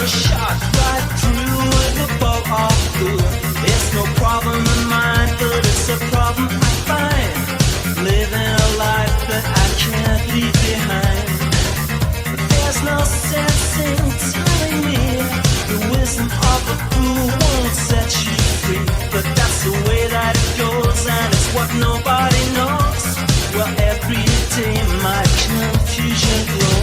shot right through with a bow of good. It's no problem of mine, but it's a problem I find. Living a life that I can't leave behind. There's no sense in telling me the wisdom of a fool won't set you free. But that's the way that it goes, and it's what nobody knows. Well, every day my confusion grows.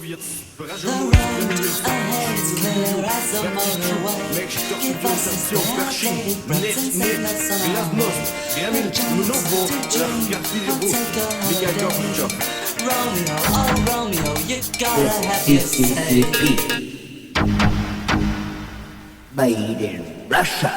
Soviets пораженную Romeo, oh Romeo, you gotta have your say. Made in Russia.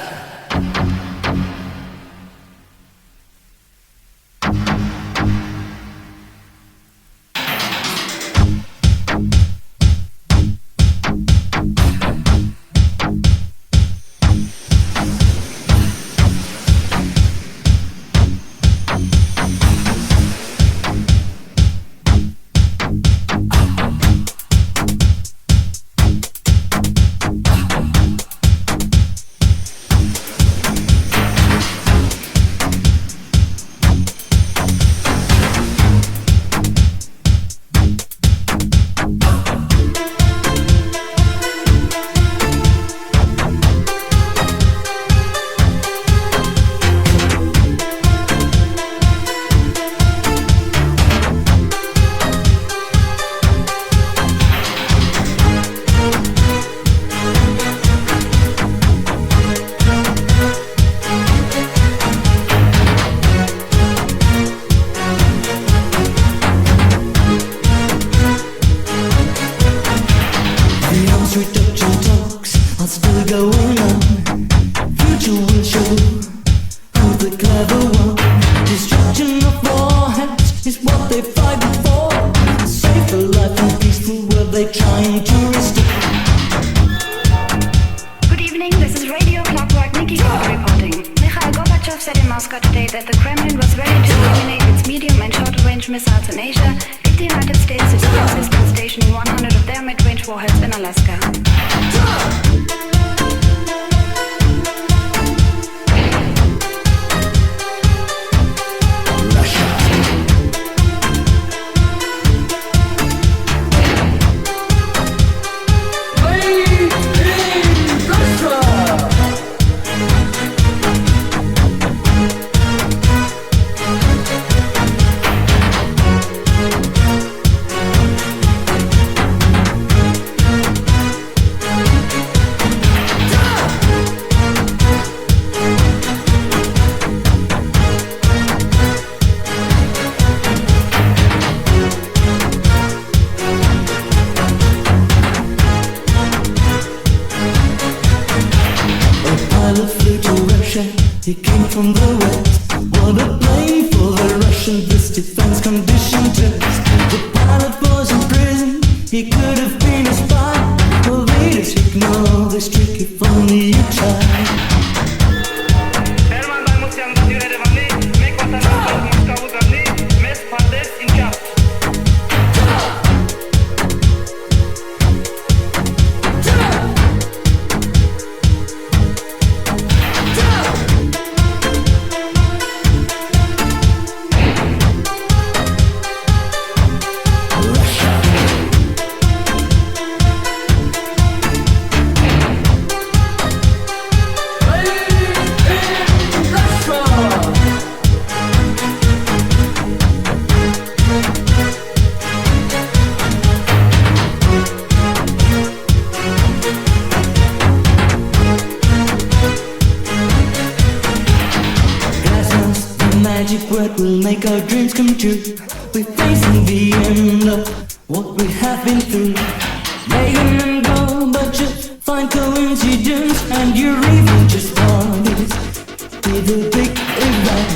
He came from the west. What a plane for the Russian, this defense condition test. The pilot was in prison, he could have been a spy. The leaders ignore this trick if only you try. Our dreams come true. We're facing the end of what we have been through. Making them go, but just find coincidence, and you're even just honest with a big event.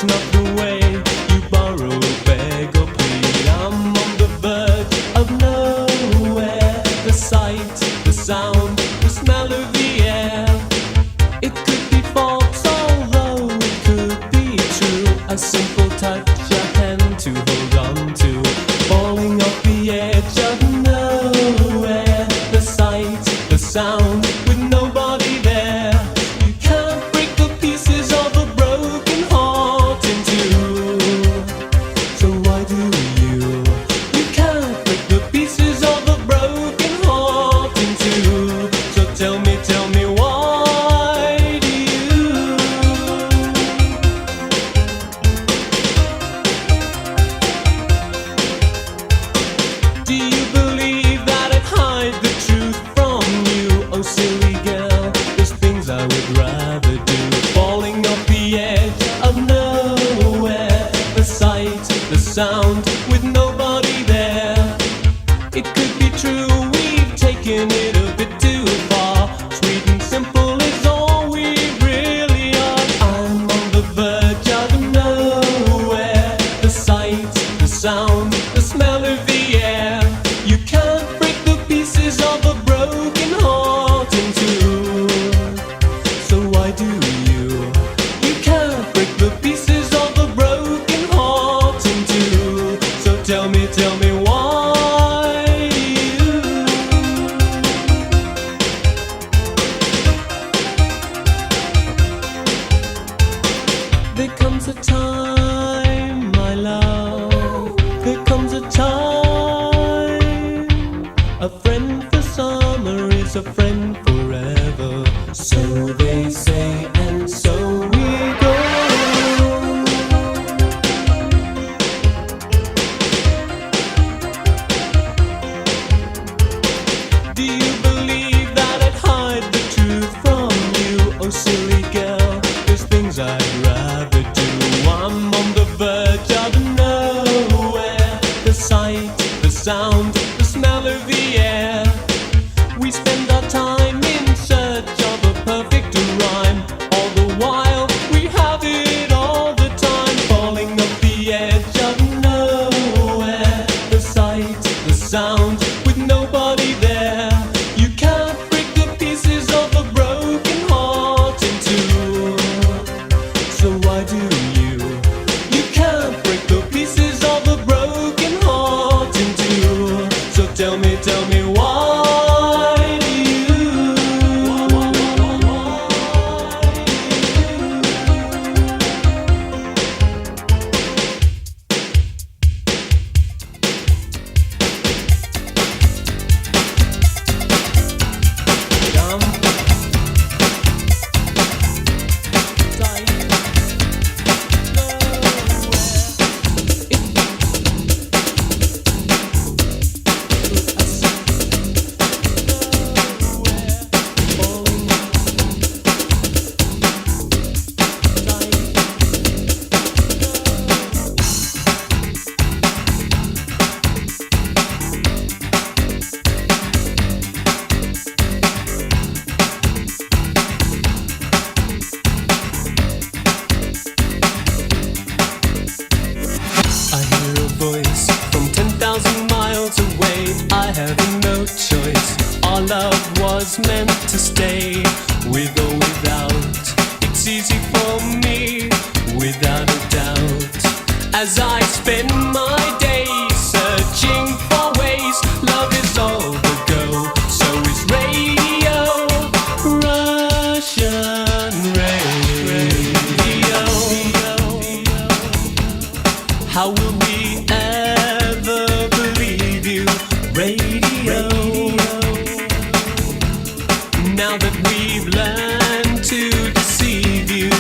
not the way you borrow, beg or plead. I'm on the verge of nowhere. The sight, the sound, the smell of the air. It could be false, although it could be true. A simple touch, a hand to hold on to. Falling off the edge of nowhere. The sight, the sound, with nobody there. You can't break the pieces of a broken heart in two. So why do you? You can't break the pieces of a broken heart in two. So tell me why do you? Do you believe that it hides the truth from you? Oh silly girl, there's things I would rather do. Falling off the edge of nowhere. The sight, the sound, with nobody there. It could be true, we've taken it a bit too far. Sweet and simple is all we really are. I'm on the verge of nowhere. The sight, the sound, the smell of the air. You can't break the pieces of a broken heart in two. So why do you? You can't break the pieces of a broken heart in two. So tell me why do you? There comes a time, my love. There comes a time. A friend for summer is a friend forever. So they say, and so we go. Do you believe that it hides the truth from you? Oh silly girl, there's things I'd rather do. I'm on the verge of nowhere. The sight, the sound, the smell of the air. We spend our time in search of a perfect rhyme. All the while we have it all the time. Falling off the edge of nowhere. The sight, the sound, with nobody there. You can't break the pieces of a broken heart in two. So why do you? You can't break the pieces of a broken heart in two. So tell me why do you? Dumb, tight, I hear a voice from 10,000 miles away. I have no choice. Our love was meant to stay, with or without. It's easy for me, without a doubt. As I spend my days searching for ways, love is all the go. So is radio, Russian radio. How will we ever believe you, radio? Now that we've learned to deceive you.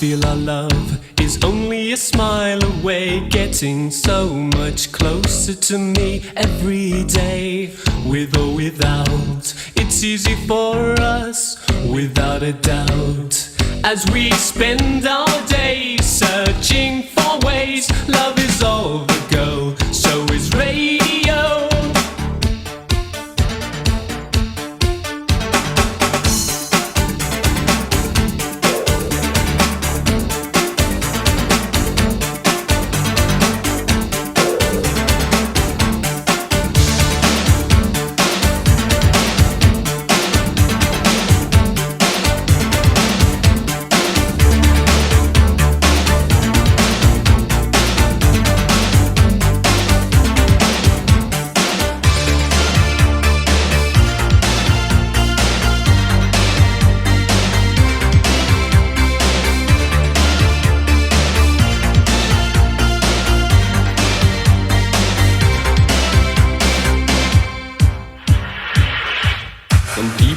feel our love is only a smile away, getting so much closer to me every day. With or without, it's easy for us, without a doubt. As we spend our days searching for ways, love is all the go, so is radio.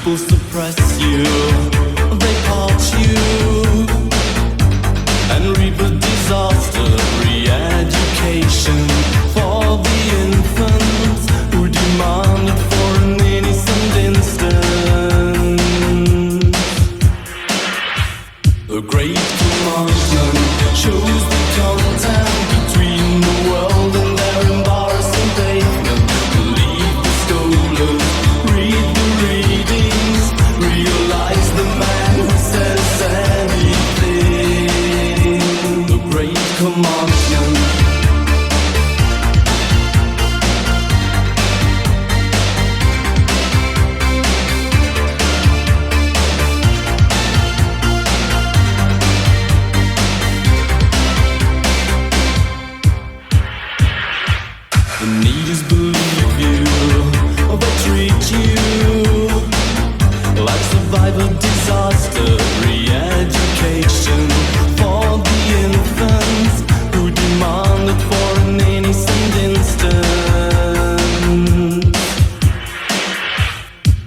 Suppress you, they part you, and reap a disaster. Re-education for the infants who demand it for an innocent instant. The great commandment shows the contact between the world and their embarrassing pavement. Believe the scholars, read the readings, realize the man who says anything. The great commandment. The need is believe you, or they treat you like survivor disaster. Re-education for the infants who demand it for an innocent instant.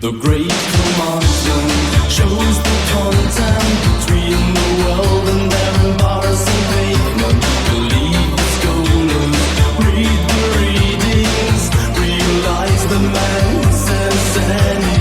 The great commandment shows the contact between the world and their embarrassing pavement. Believe the scholars, read the readings, realize the man who says anything.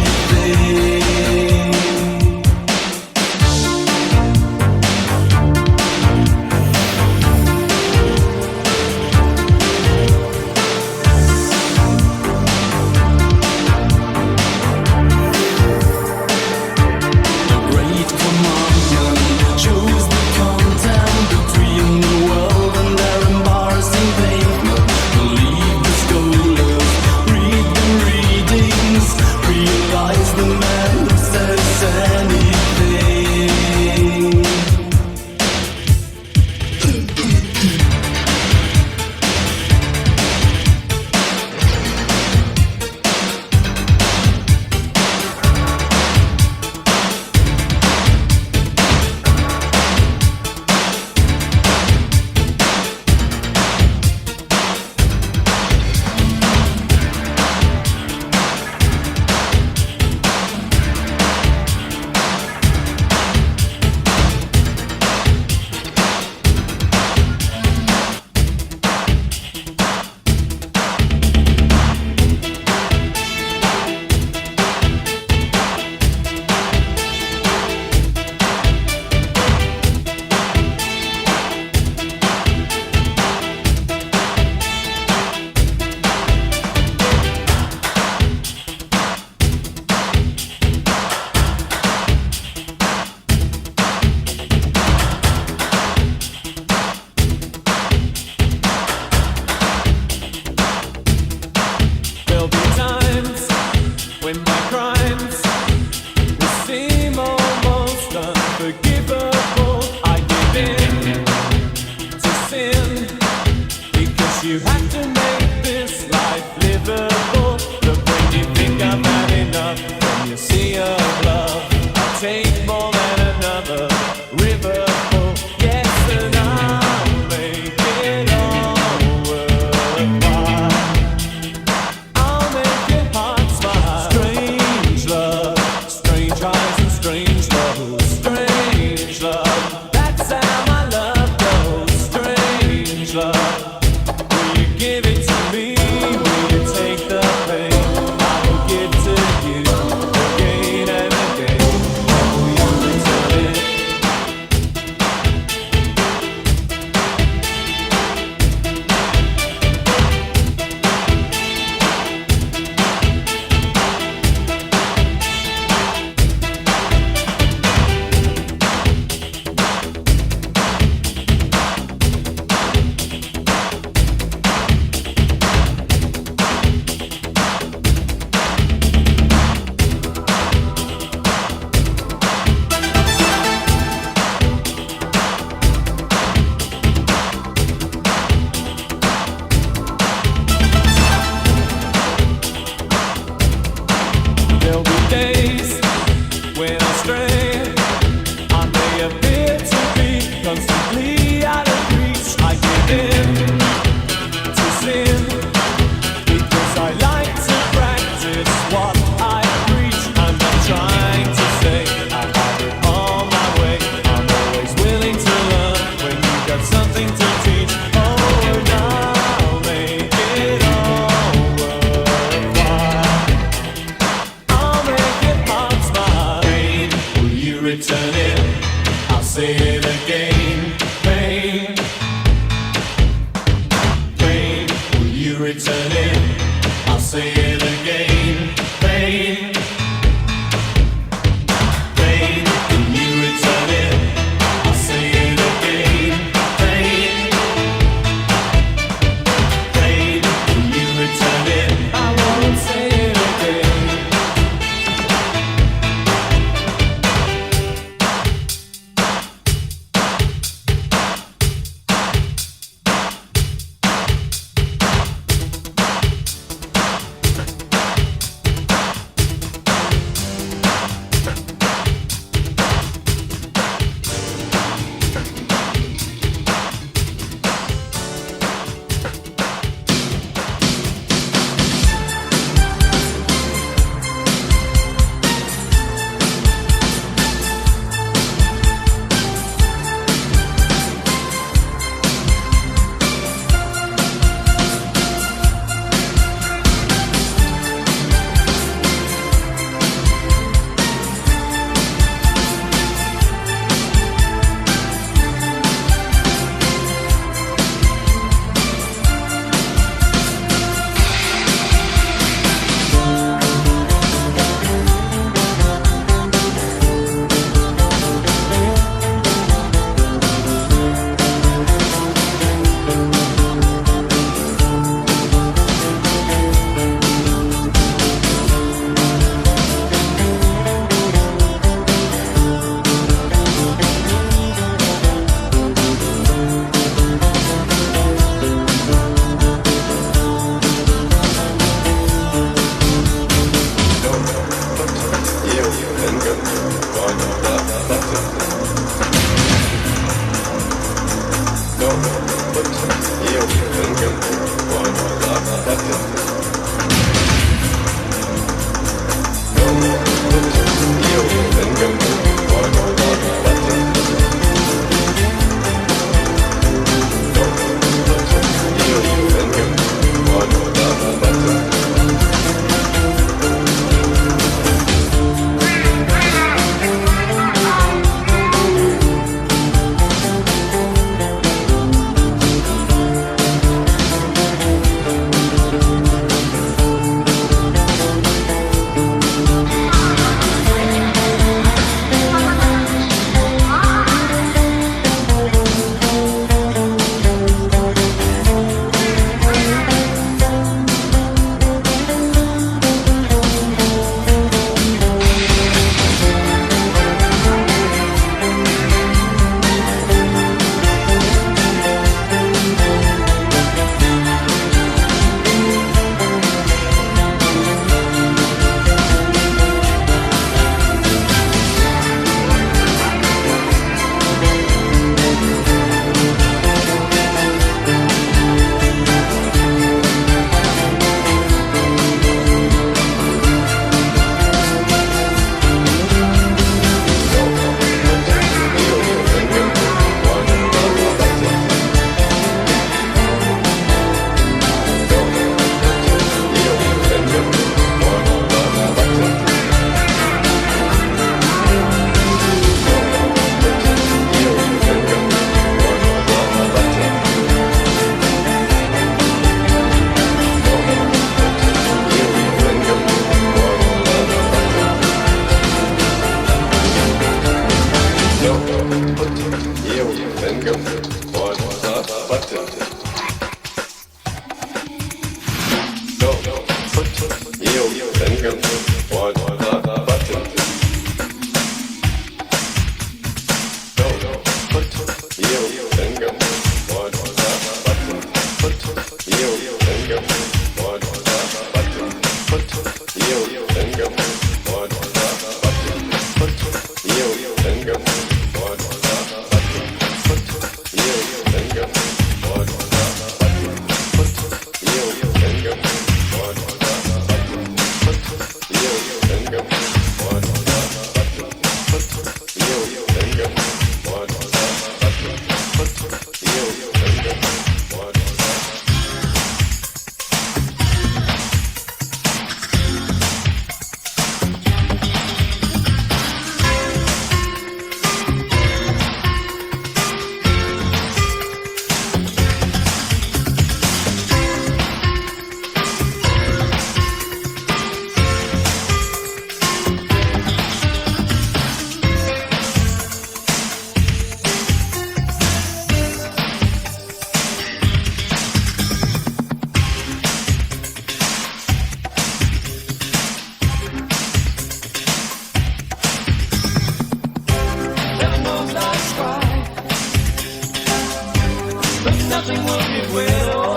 nothing will get wet. Oh,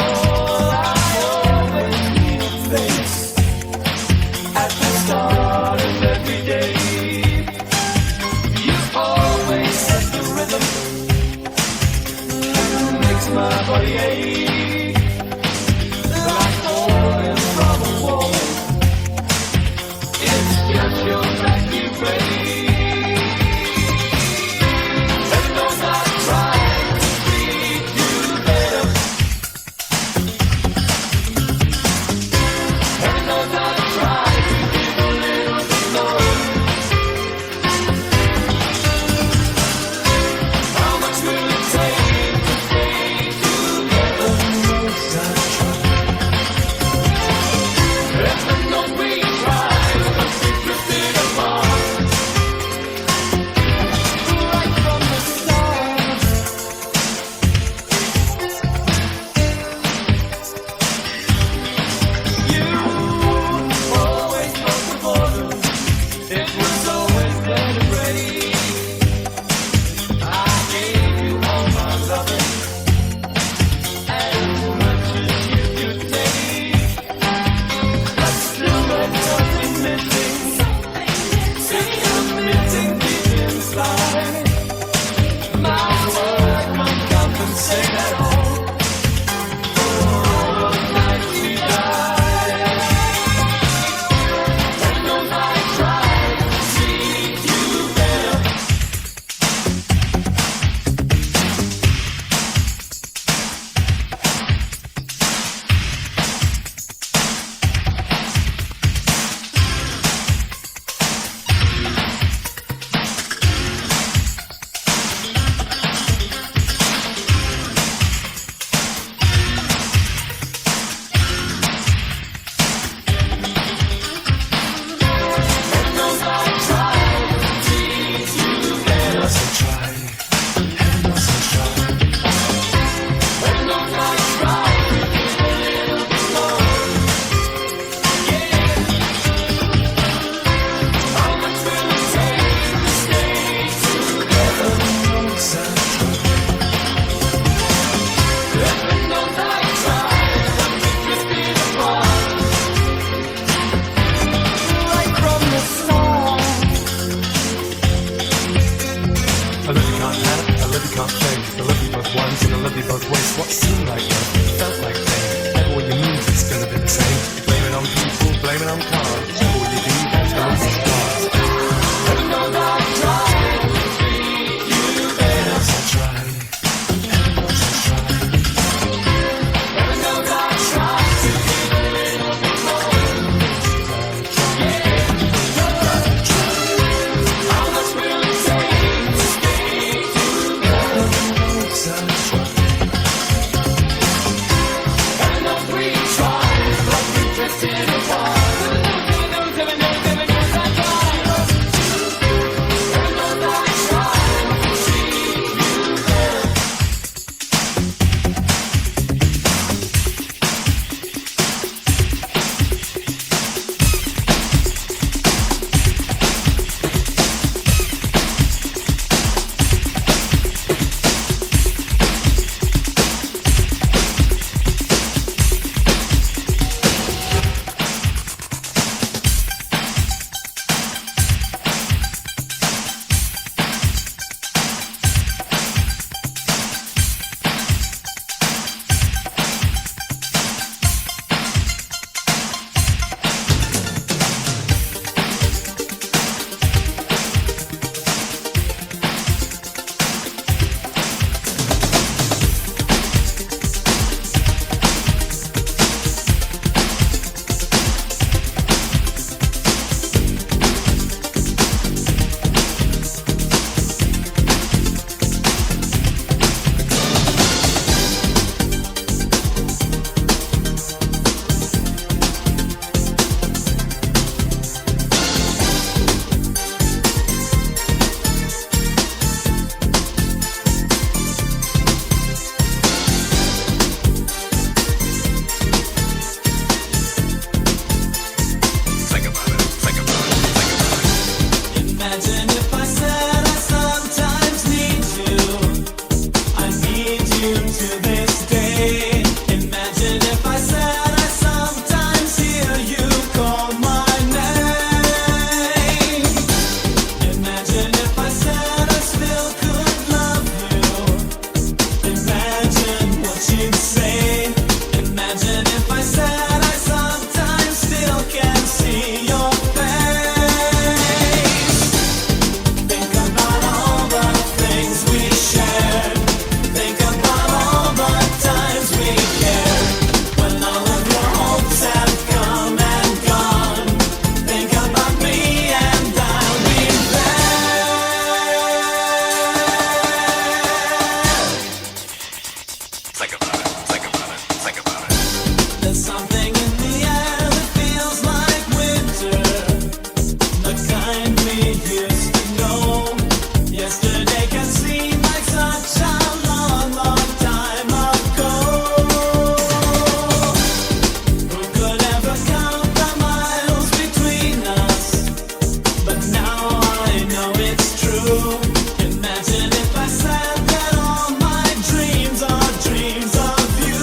I always need a face at the start of every day. You always set the rhythm that makes my body ache like falling from a wall. It's just your back you play. to this day. There's something in the air that feels like winter, the kind we used to know. Yesterday can seem like such a long, long time ago. Who could ever count the miles between us? But now I know it's true. Imagine if I said that all my dreams are dreams of you.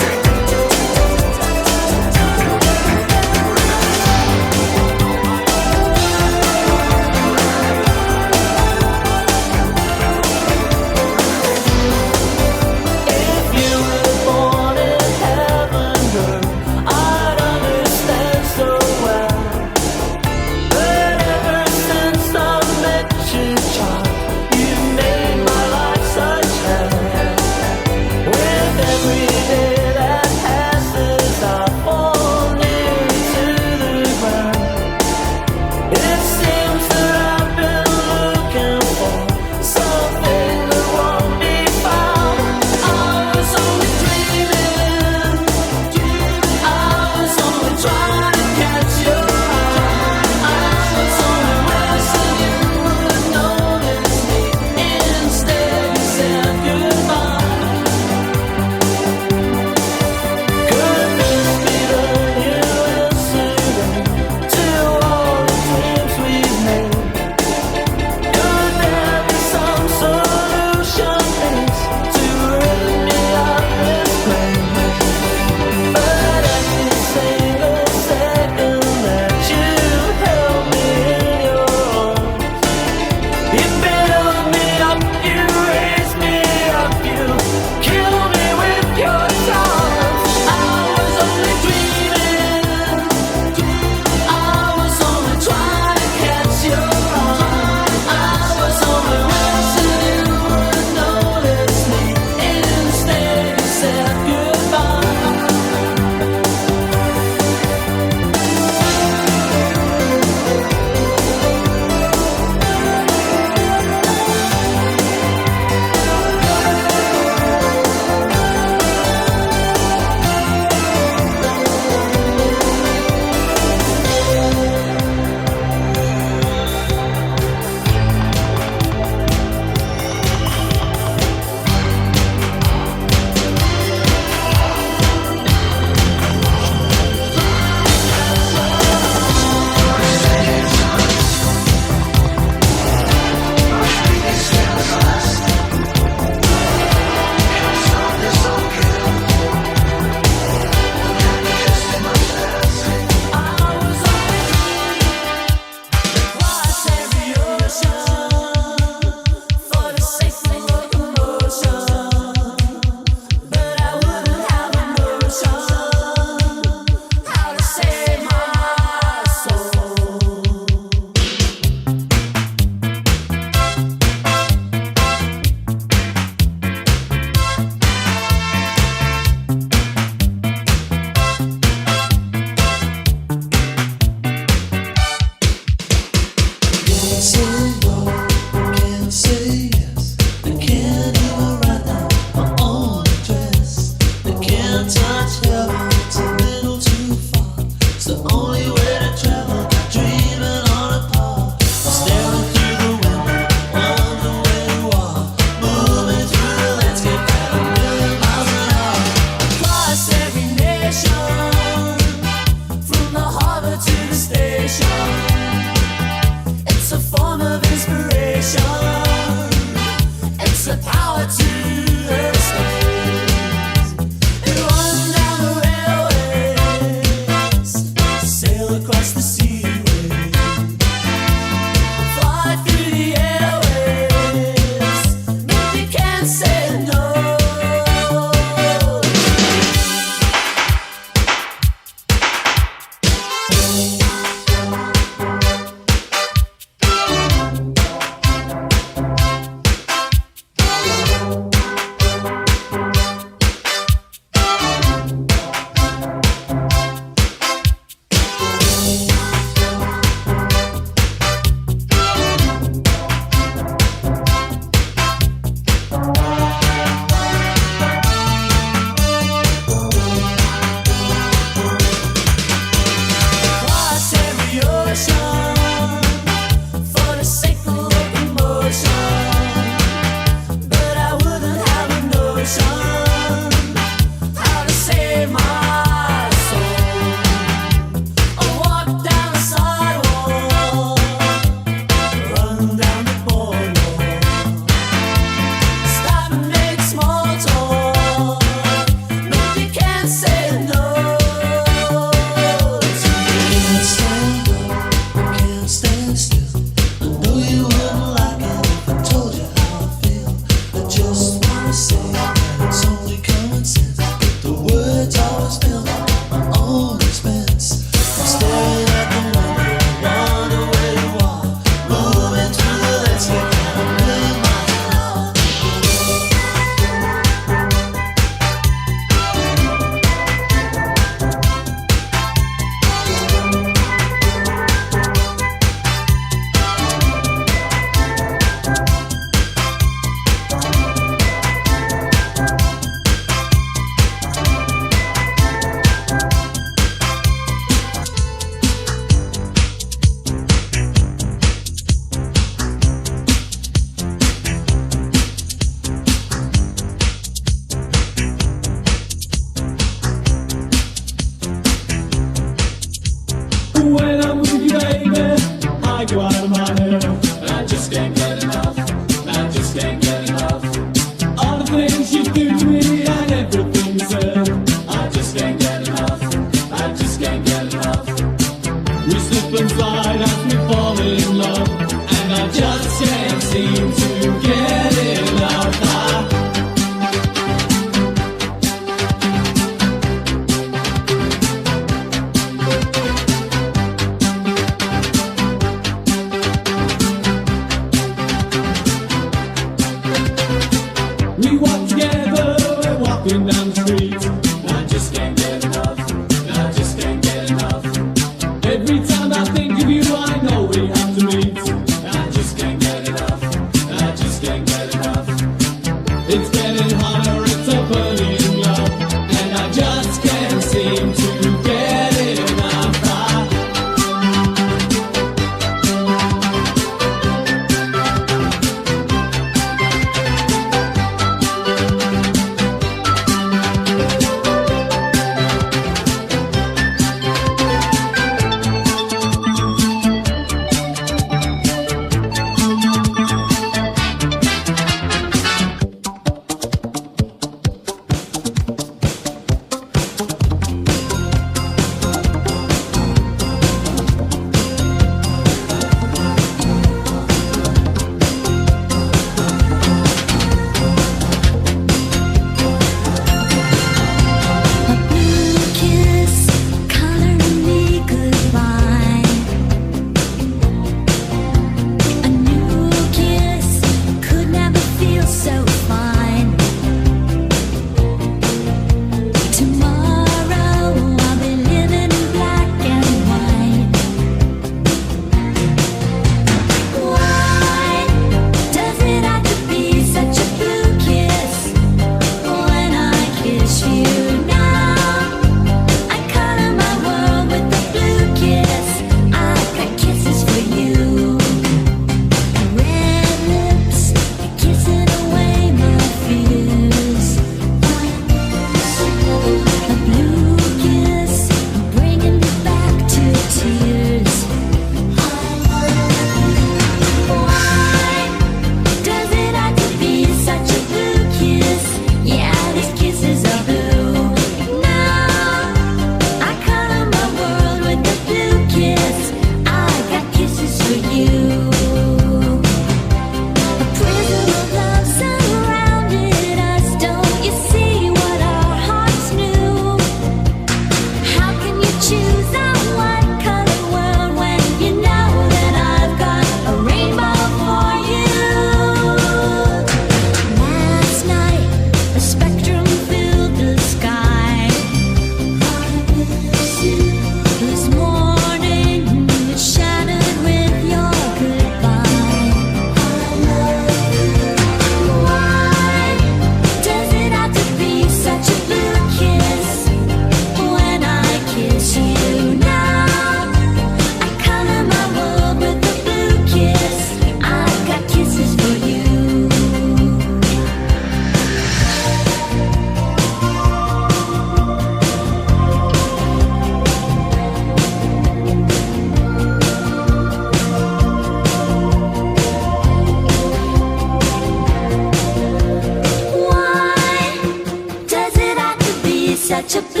to